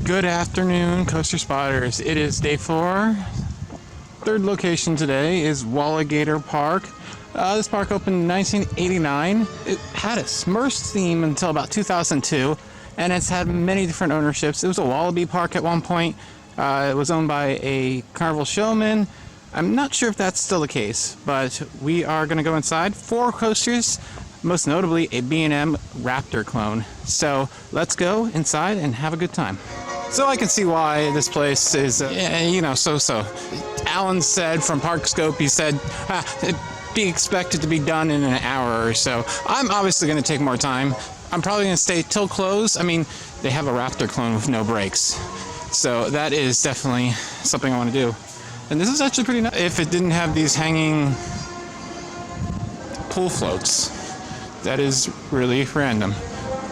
Good afternoon, coaster spotters. It is day 4. Third location today is Walygator Park. This park opened in 1989. It had a Smurfs theme until about 2002, and it's had many different ownerships. It was a Wallaby park at one point. It was owned by a Carnival showman. I'm not sure if that's still the case, but we are going to go inside. 4 coasters, most notably a B&M Raptor clone. So let's go inside and have a good time. So I can see why this place is, so-so. Alan said from Parc Scope, he said, it'd be expected to be done in an hour or so. I'm obviously going to take more time. I'm probably going to stay till close. I mean, they have a Raptor clone with no brakes. So that is definitely something I want to do. And this is actually pretty nice. If it didn't have these hanging pool floats, that is really random.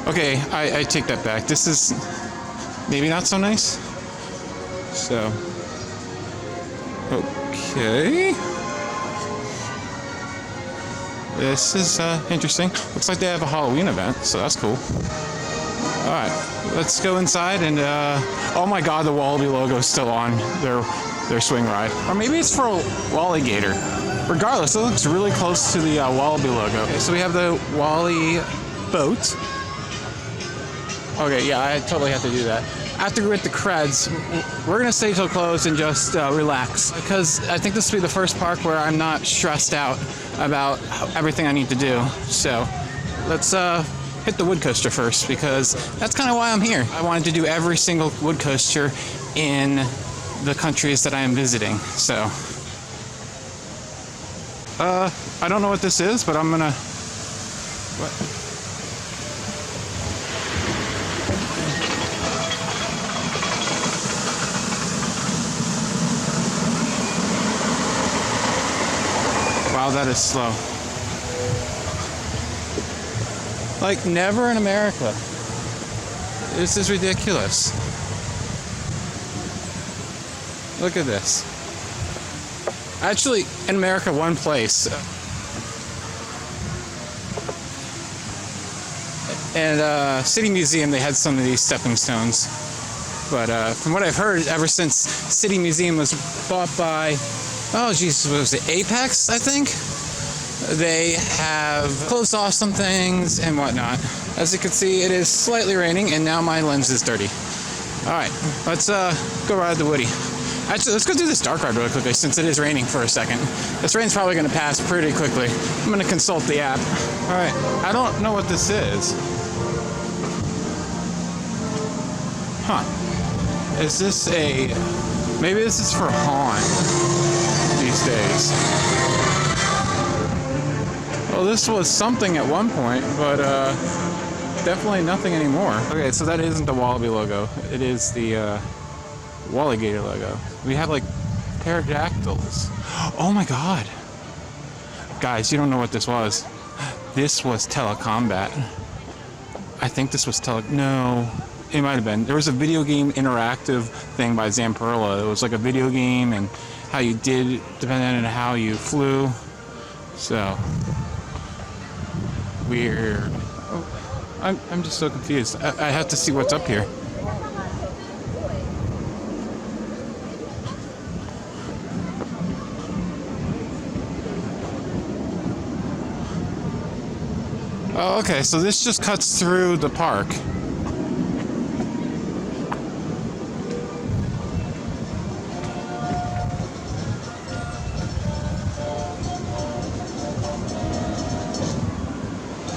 Okay, I take that back. This is maybe not so nice. So, okay. This is interesting. Looks like they have a Halloween event, so that's cool. Alright, let's go inside and, oh my god, the Wallaby logo is still on their swing ride. Or maybe it's for Walygator. Regardless, it looks really close to the Wallaby logo. Okay, so we have the Wally boat. Okay, yeah, I totally have to do that. After we get the creds, we're going to stay till close and just relax. Because I think this will be the first park where I'm not stressed out about everything I need to do. So, let's hit the wood coaster first, because that's kind of why I'm here. I wanted to do every single wood coaster in the countries that I am visiting. So, I don't know what this is, but I'm going to... What? Wow, that is slow. Like, never in America. This is ridiculous. Look at this. Actually, in America, one place. And City Museum, they had some of these stepping stones. But from what I've heard, ever since City Museum was bought by... Oh, Jesus, what was it? Apex, I think? They have closed off some things and whatnot. As you can see, it is slightly raining, and now my lens is dirty. Alright, let's go ride the Woody. Actually, let's go do this dark ride really quickly, since it is raining for a second. This rain's probably going to pass pretty quickly. I'm going to consult the app. Alright, I don't know what this is. Huh. Is this a... Maybe this is for Haunt these days. Well, this was something at one point, but definitely nothing anymore. Okay, so that isn't the Wallaby logo. It is the Walygator logo. We have like pterodactyls. Oh my god. Guys, you don't know what this was. This was Telecombat. I think this was No. It might have been. There was a video game interactive thing by Zamperla. It was like a video game and how you did, depending on how you flew. So, weird. Oh, I'm just so confused. I have to see what's up here. Oh, okay, so this just cuts through the park.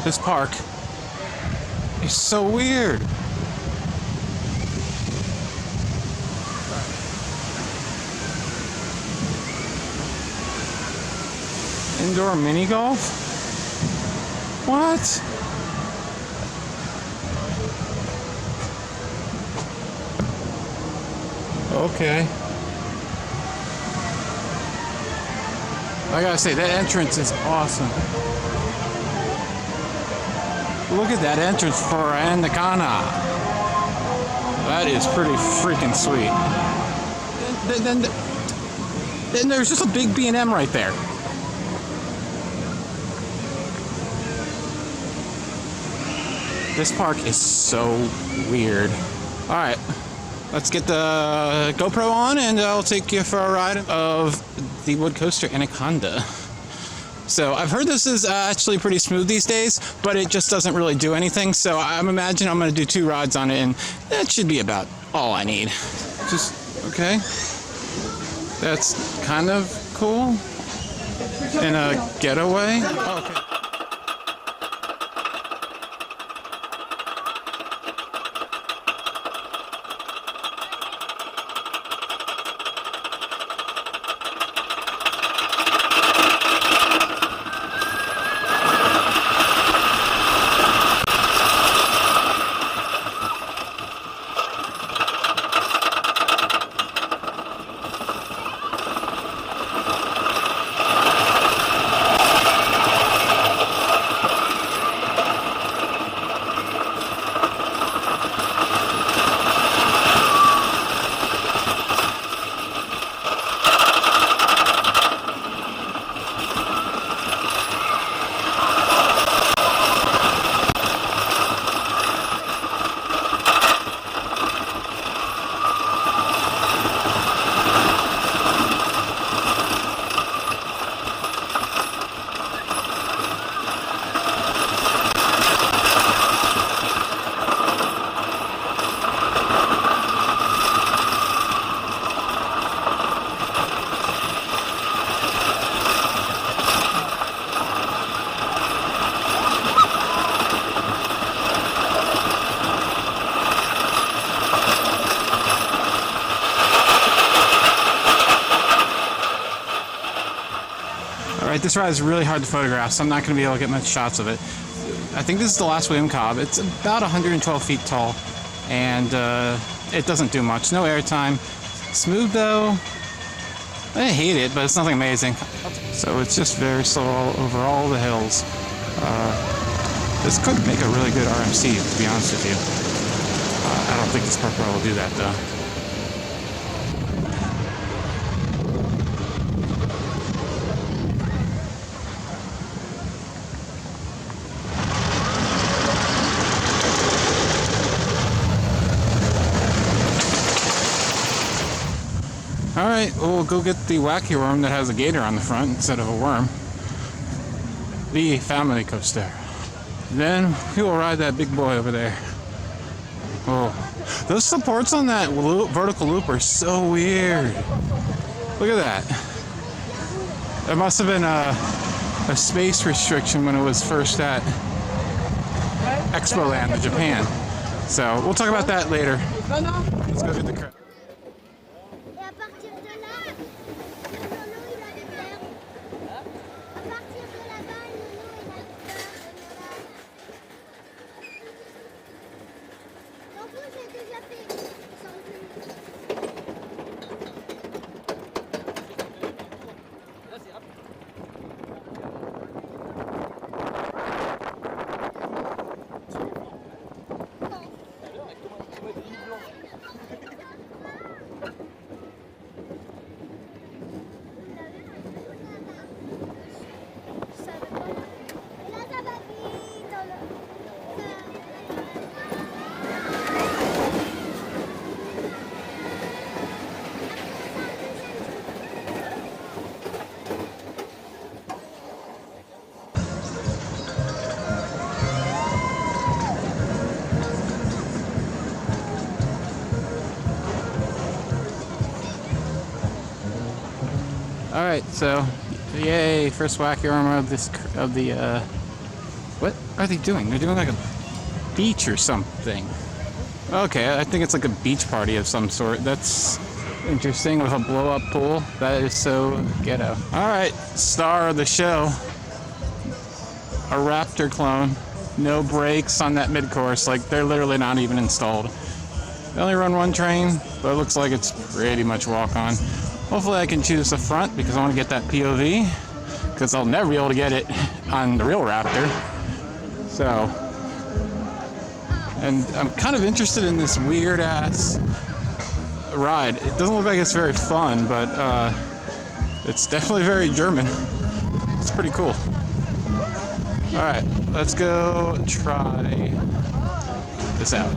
This park is so weird. Indoor mini golf? What? Okay. I gotta say, that entrance is awesome. Look at that entrance for Anaconda. That is pretty freaking sweet. Then there's just a big B&M right there. This park is so weird. Alright, let's get the GoPro on and I'll take you for a ride of the wood coaster Anaconda. So I've heard this is actually pretty smooth these days, but it just doesn't really do anything. So I'm imagining I'm going to do 2 rides on it, and that should be about all I need. Just, okay. That's kind of cool. In a getaway. Oh, okay. Alright, this ride is really hard to photograph, so I'm not going to be able to get much shots of it. I think this is the last William Cobb. It's about 112 feet tall, and it doesn't do much. No airtime. Smooth though. I hate it, but it's nothing amazing. So it's just very slow over all the hills. This could make a really good RMC, to be honest with you. I don't think this Parc will do that though. Alright, we'll go get the wacky worm that has a gator on the front instead of a worm. The family coaster. Then we will ride that big boy over there. Oh, those supports on that vertical loop are so weird. Look at that. There must have been a space restriction when it was first at Expo Land in Japan. So we'll talk about that later. Let's go get the crowd. Alright, so yay, first wacky armor of the what are they doing? They're doing like a beach or something. Okay, I think it's like a beach party of some sort. That's interesting, with a blow up pool. That is so ghetto. Alright, star of the show. A Raptor clone. No brakes on that mid-course, like they're literally not even installed. They only run one train, but it looks like it's pretty much walk-on. Hopefully I can choose the front because I want to get that POV, because I'll never be able to get it on the real Raptor. So, and I'm kind of interested in this weird ass ride. It doesn't look like it's very fun, but it's definitely very German. It's pretty cool. Alright, let's go try this out.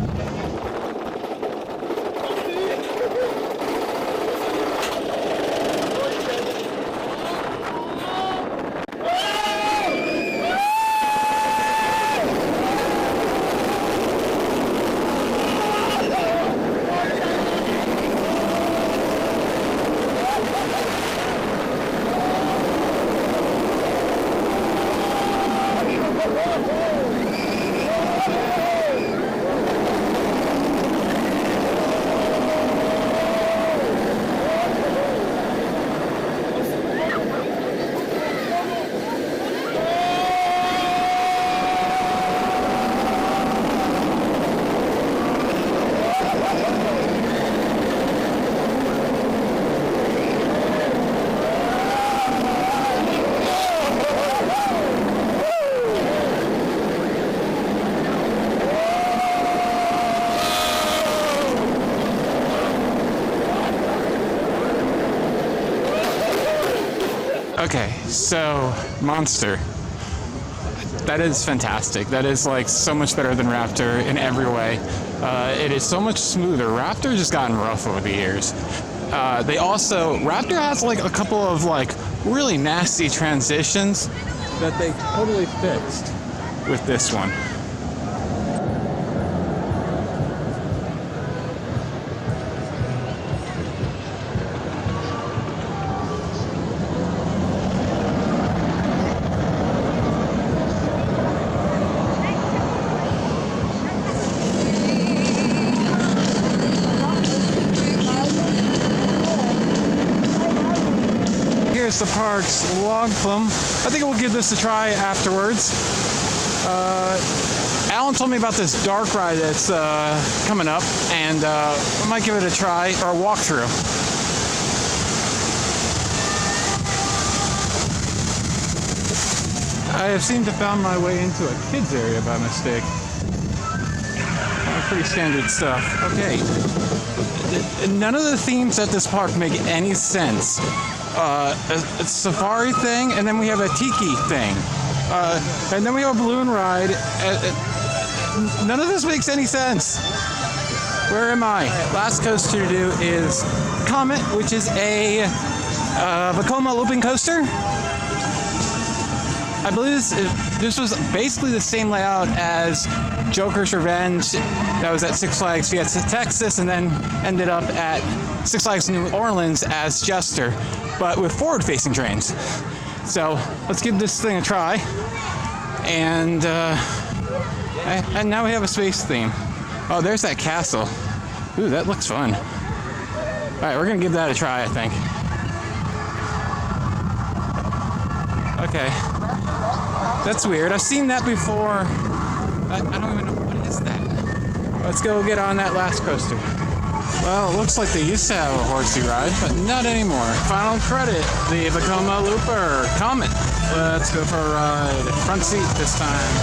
Okay, so Monster. That is fantastic. That is like so much better than Raptor in every way. It is so much smoother. Raptor just gotten rough over the years. Raptor has like a couple of like really nasty transitions that they totally fixed with this one. Here's the park's log flume. I think we'll give this a try afterwards. Alan told me about this dark ride that's coming up, and I might give it a try, or a walkthrough. I have seemed to found my way into a kids area by mistake. Pretty standard stuff. Okay. None of the themes at this park make any sense. A safari thing, and then we have a tiki thing. And then we have a balloon ride. None of this makes any sense. Where am I? Last coaster to do is Comet, which is a Vekoma looping coaster. I believe this was basically the same layout as Joker's Revenge that was at Six Flags Fiesta Texas, and then ended up at Six Flags New Orleans as Jester, but with forward-facing trains. So let's give this thing a try. And now we have a space theme. Oh, there's that castle. Ooh, that looks fun. All right, we're gonna give that a try, I think. Okay. That's weird. I've seen that before. I don't even know. What is that? Let's go get on that last coaster. Well, it looks like they used to have a horsey ride, but not anymore. Final credit, the Vekoma Looper Comet. Let's go for a ride. Front seat this time.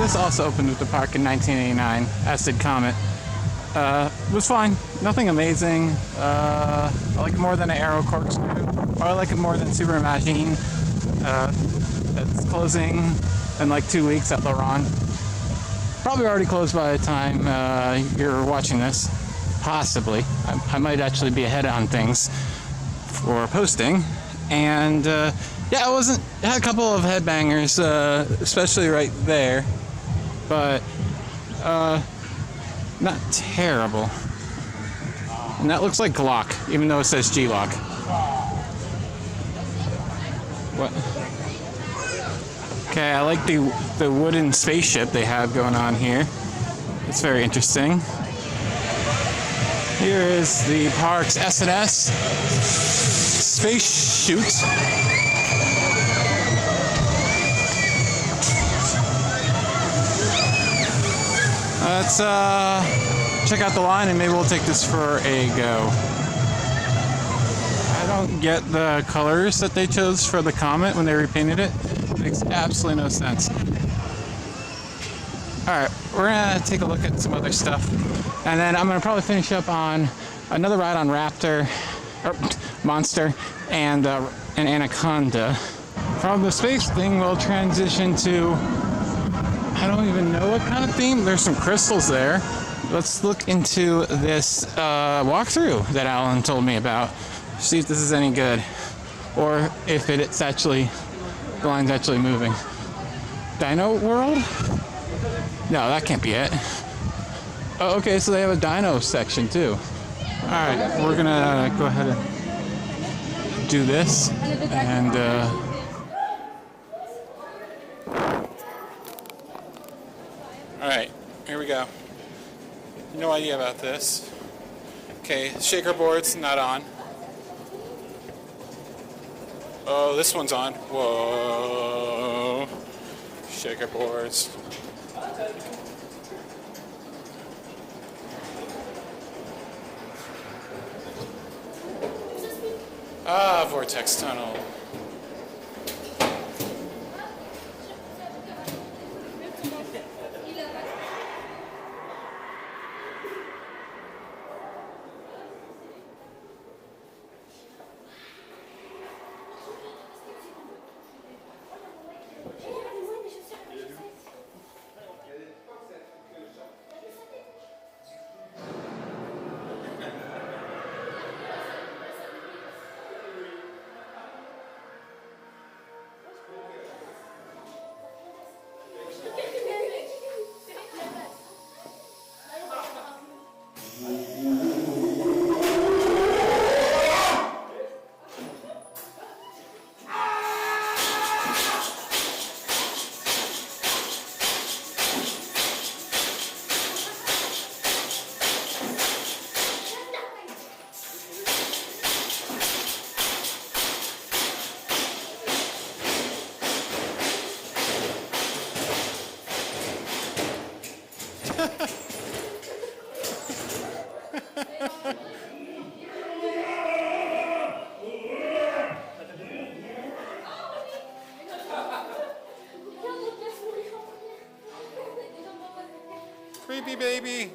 This also opened with the park in 1989, as did Comet. It was fine, nothing amazing. I like it more than an Aero Corkscrew, or I like it more than Super Imagine. That's closing in like 2 weeks at Laurent. Probably already closed by the time you're watching this, possibly. I might actually be ahead on things for posting. And yeah, it had a couple of headbangers, especially right there, but not terrible. And that looks like Glock, even though it says G-Lock. What? Okay, I like the wooden spaceship they have going on here. It's very interesting. Here is the park's S&S space chute. let's check out the line and maybe we'll take this for a go. I don't get the colors that they chose for the Comet when they repainted it. It makes absolutely no sense. Alright, we're gonna take a look at some other stuff. And then I'm gonna probably finish up on another ride on Raptor, or Monster, and an Anaconda. From the space thing, we'll transition to, I don't even know what kind of theme. There's some crystals there. Let's look into this walkthrough that Alan told me about. See if this is any good. Or if it's actually, the line's actually moving. Dino World? No, that can't be it. Oh, okay, so they have a dino section too. Alright, we're gonna go ahead and do this. And, alright, here we go. No idea about this. Okay, shaker board's not on. Oh, this one's on. Whoa. Shaker boards. Ah, vortex tunnel. Creepy baby.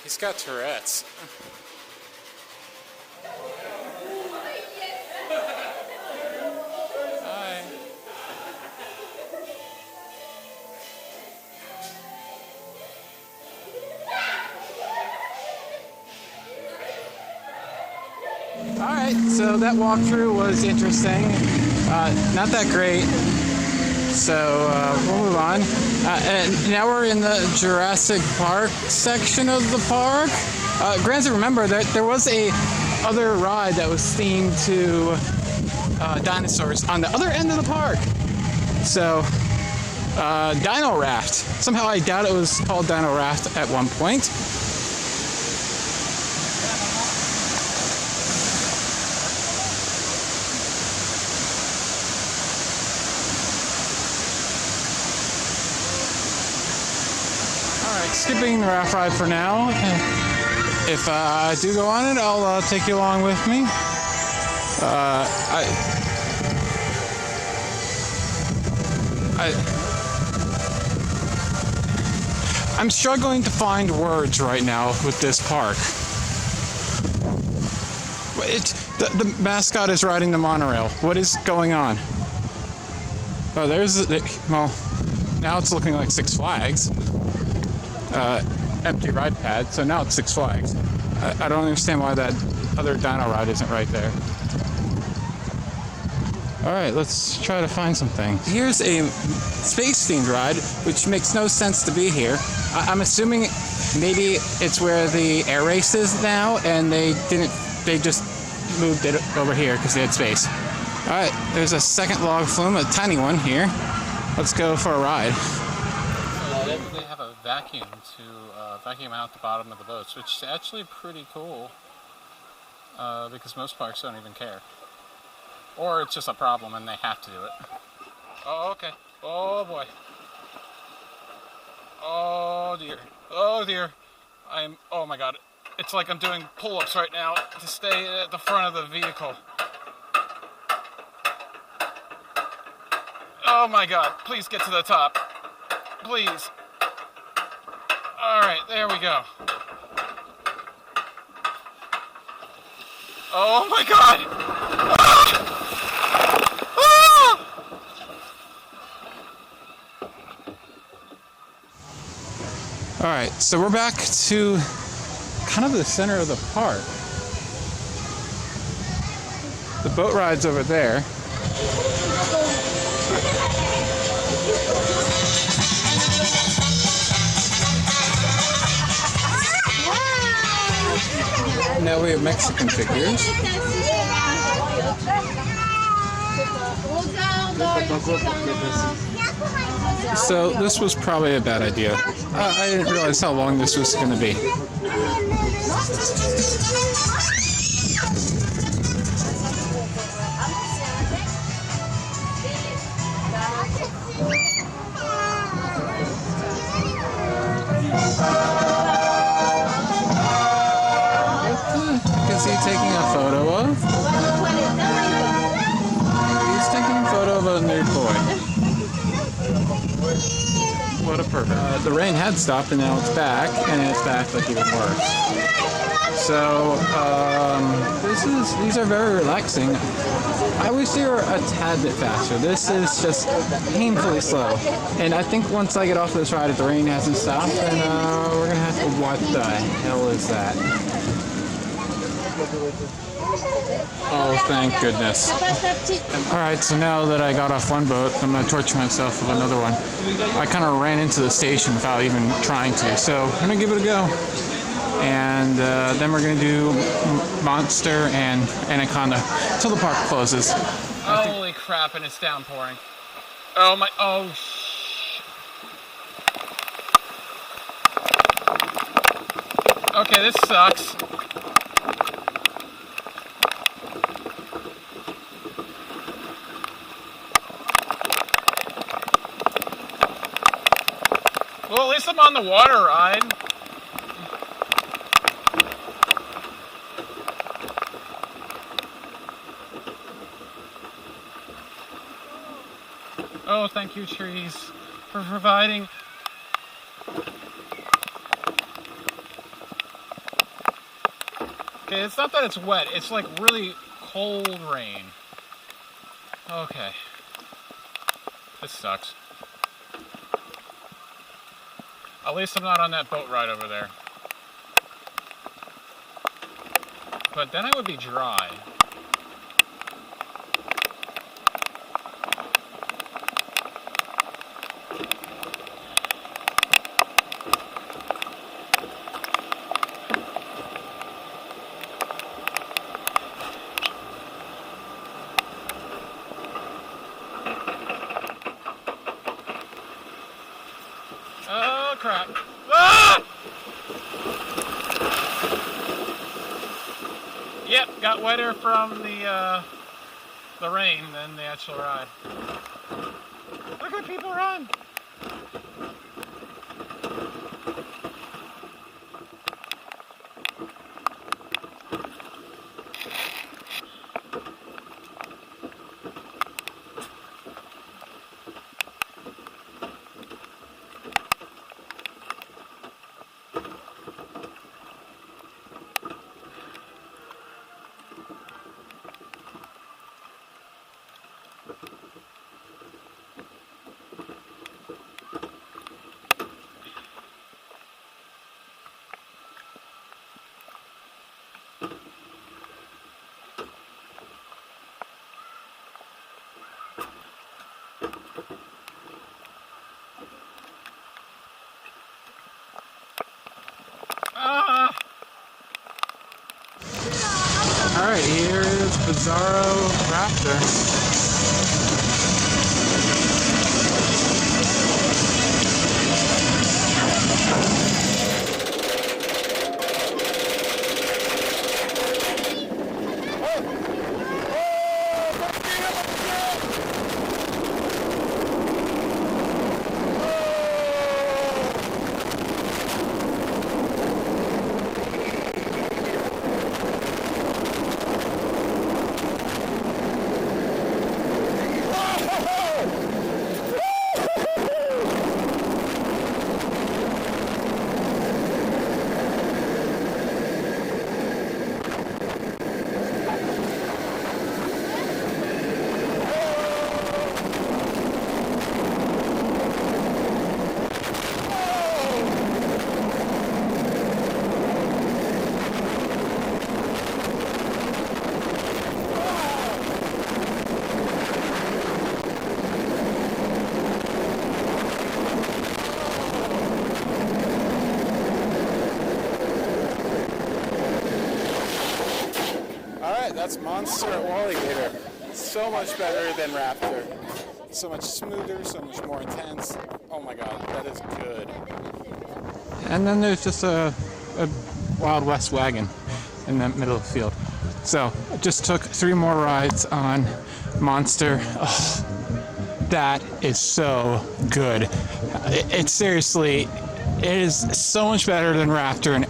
He's got Tourette's. Hi. Alright, so that walkthrough was interesting. Not that great. So we'll move on. And now we're in the Jurassic Park section of the park. Granted, remember that there was a other ride that was themed to dinosaurs on the other end of the park. So, Dino Raft. Somehow I doubt it was called Dino Raft at one point. Skipping the raft ride for now. If I do go on it, I'll take you along with me. I'm struggling to find words right now with this park. The mascot is riding the monorail. What is going on? Oh, well, now it's looking like Six Flags. Empty ride pad, so now it's Six Flags. I don't understand why that other dino ride isn't right there. Alright, let's try to find something. Here's a space-themed ride, which makes no sense to be here. I'm assuming maybe it's where the air race is now, and they just moved it over here because they had space. Alright, there's a second log flume, a tiny one here. Let's go for a ride. They have a vacuum to vacuum out the bottom of the boats, which is actually pretty cool. because most parks don't even care. Or it's just a problem and they have to do it. Oh, okay. Oh boy. Oh dear. Oh dear. Oh my god. It's like I'm doing pull-ups right now to stay at the front of the vehicle. Oh my god. Please get to the top. Please. Alright, there we go. Oh my god! Ah! Ah! Alright, so we're back to kind of the center of the park. The boat ride's over there. Now we have Mexican figures. So this was probably a bad idea. I didn't realize how long this was going to be. Is he taking a photo of? He's taking a photo of a nude boy. What a pervert. The rain had stopped and now it's back, and it's back like even worse. So, these are very relaxing. I wish they were a tad bit faster. This is just painfully slow. And I think once I get off this ride, if the rain hasn't stopped, then we're gonna have to, what the hell is that? Oh, thank goodness. Alright, so now that I got off one boat, I'm going to torture myself with another one. I kind of ran into the station without even trying to, so I'm going to give it a go. And then we're going to do Monster and Anaconda until the park closes. Holy crap, and it's downpouring. Oh my, oh okay, this sucks. Well, at least I'm on the water ride. Oh, thank you, trees, for providing. Okay, it's not that it's wet, it's like really cold rain. Okay. This sucks. At least I'm not on that boat ride over there. But then I would be dry. Oh crap. Ah! Yep, got wetter from the rain than the actual ride. Look at people run. Alright, here is Bizarro Raptor. that's Monster at Walygator. So much better than Raptor. So much smoother, so much more intense. Oh my god, that is good. And then there's just a Wild West wagon in the middle of the field. So I just took 3 more rides on Monster. Oh, that is so good. It's seriously, it is so much better than Raptor, and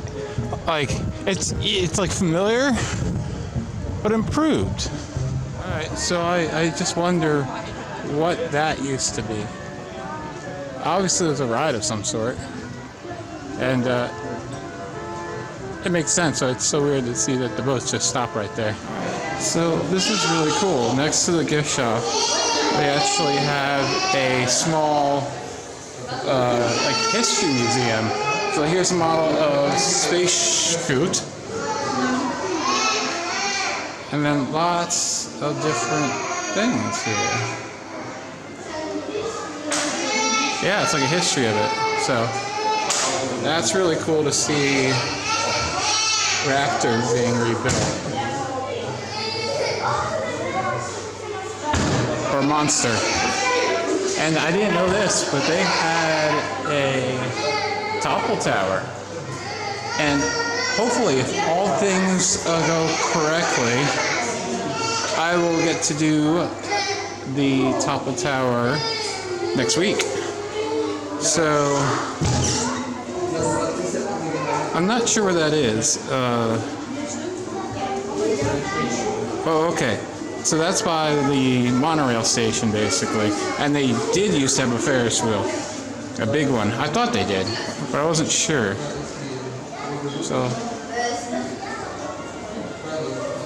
like it's like familiar but improved. All right, so I just wonder what that used to be. Obviously it was a ride of some sort, and it makes sense. So it's so weird to see that the boats just stop right there. So this is really cool. Next to the gift shop, they actually have a small like history museum. So here's a model of Space Scoot, and then lots of different things here. Yeah, it's like a history of it. So that's really cool to see Raptor being rebuilt. Or Monster. And I didn't know this, but they had a topple tower. And hopefully, if all things go correctly, I will get to do the topple tower next week. So I'm not sure where that is. Oh, okay. So that's by the monorail station, basically. And they did used to have a Ferris wheel. A big one. I thought they did, but I wasn't sure. So...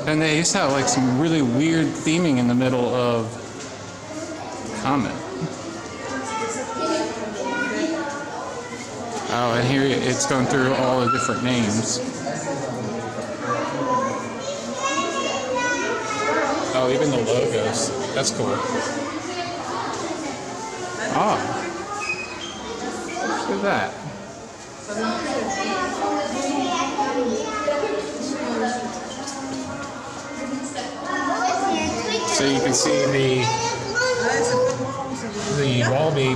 And they used to have like some really weird theming in the middle of Comet. Oh, and here it's going through all the different names. Oh, even the logos. That's cool. Oh. Look at that. So you can see the Wallaby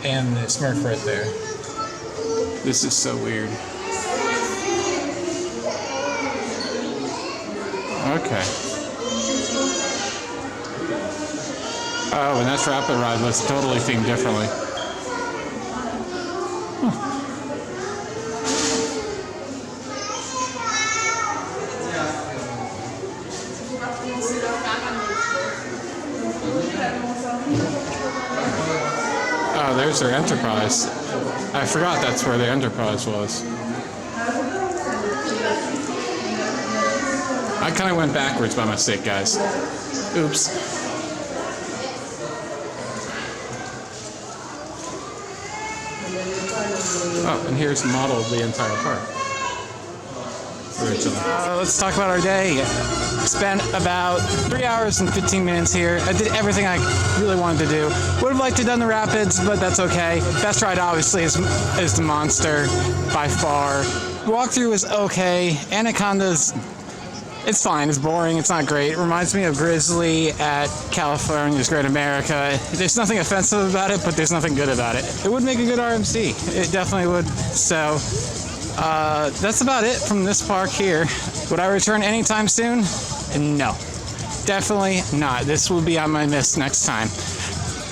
and the Smurf right there. This is so weird. Okay. Oh, and that's Rapid Ride was totally themed differently. Oh, there's their Enterprise. I forgot that's where the Enterprise was. I kind of went backwards by mistake, guys. Oops. Oh, and here's the model of the entire park. Let's talk about our day. Spent about 3 hours and 15 minutes here. I did everything I really wanted to do. Would have liked to have done the rapids, but that's okay. Best ride, obviously, is the Monster, by far. The walkthrough is okay. Anaconda's, it's fine. It's boring. It's not great. It reminds me of Grizzly at California's Great America. There's nothing offensive about it, but there's nothing good about it. It would make a good RMC. It definitely would. So... that's about it from this park here. Would I return anytime soon? No. Definitely not. This will be on my list next time.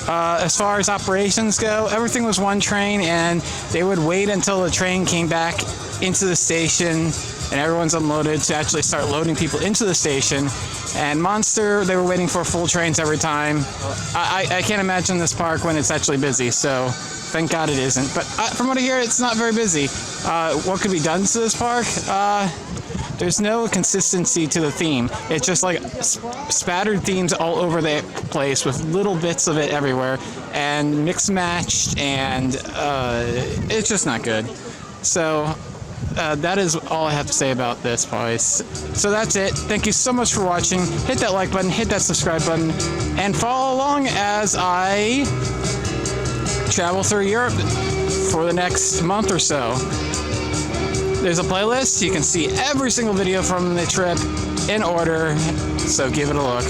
As far as operations go, everything was one train, and they would wait until the train came back into the station and everyone's unloaded to actually start loading people into the station. And Monster, they were waiting for full trains every time. I can't imagine this park when it's actually busy, so thank God it isn't. But from what I hear, it's not very busy. What could be done to this park? There's no consistency to the theme. It's just like spattered themes all over the place with little bits of it everywhere and mixed matched, and it's just not good. So that is all I have to say about this place. So that's it. Thank you so much for watching. Hit that like button, hit that subscribe button, and follow along as I travel through Europe for the next month or so. There's a playlist. You can see every single video from the trip in order, so give it a look.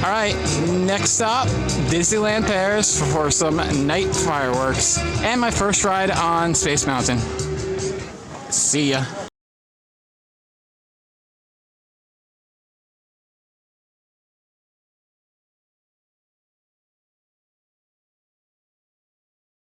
All right, next stop, Disneyland Paris for some night fireworks and my first ride on Space Mountain. See ya.